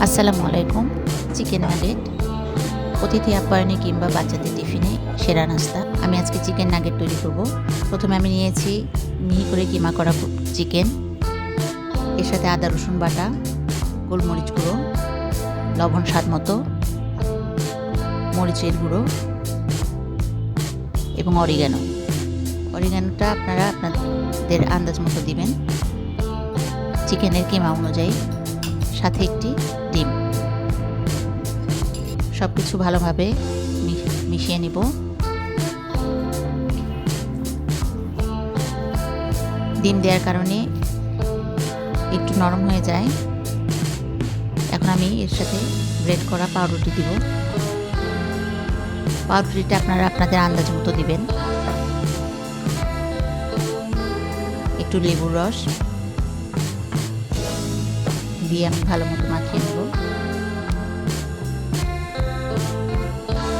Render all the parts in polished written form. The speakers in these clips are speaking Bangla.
আসসালামু আলাইকুম। চিকেন নাগেট অতিথি আপ্যায়নে কিংবা বাচ্চাদের টিফিনে সেরা নাস্তা। আমি আজকে চিকেন নাগেট তৈরি করব। প্রথমে আমি নিয়েছি মিহি করে কিমা করা চিকেন, এর সাথে আদা রসুন বাটা, গোলমরিচ গুঁড়ো, লবণ স্বাদ মতো, মরিচের গুঁড়ো এবং অরিগানোটা আপনারা আপনাদের আন্দাজ মতো দিবেন, চিকেনের কিমা অনুযায়ী, সাথে একটি ডিম। সব কিছু ভালোভাবে মিশিয়ে নিব। ডিম দেওয়ার কারণে একটু নরম হয়ে যায়। এখন আমি এর সাথে গ্রেট করা পাউরুটি দিব। পাউরুটিটা আপনারা আপনাদের আন্দাজ মতো দিবেন। একটু লেবুর রস দিয়ে আমি ভালো মতো মাখিয়ে নেব।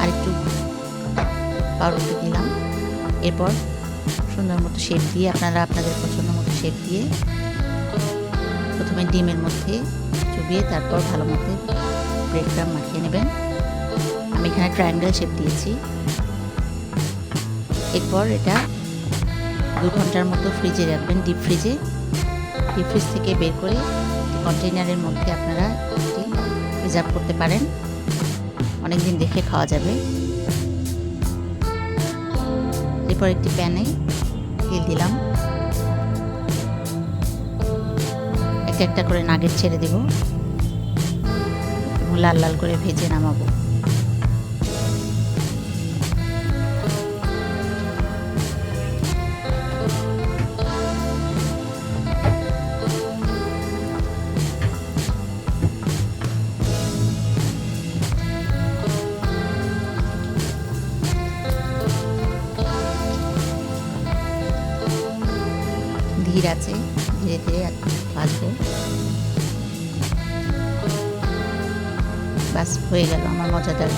আর একটু পাউরুটি দিলাম। এরপর সুন্দর মতো শেপ দিয়ে আপনারা আপনাদের পছন্দ মতো শেপ দিয়ে প্রথমে ডিমের মধ্যে চুবিয়ে তারপর ভালো মতো ব্রেড ক্রাম্ব মাখিয়ে নেবেন। আমি এখানে ট্রায়াঙ্গেল শেপ দিয়েছি। এরপর এটা 2 ঘন্টার মতো ফ্রিজে রাখবেন, ডিপ ফ্রিজ থেকে বের করে কন্টেইনারের মধ্যে আপনারা এটি প্রিজার্ভ করতে পারেন। অনেক দিন দেখে খাওয়া যাবে। এরপর একটি প্যানে তেল দিলাম, একটা করে নাগেট ছেড়ে দেব এবং লাল লাল করে ভেজে নামাবো। ধীরে আছে, ধীরে ধীরে ভাজবো। বাস হয়ে গেল আমার মজাদার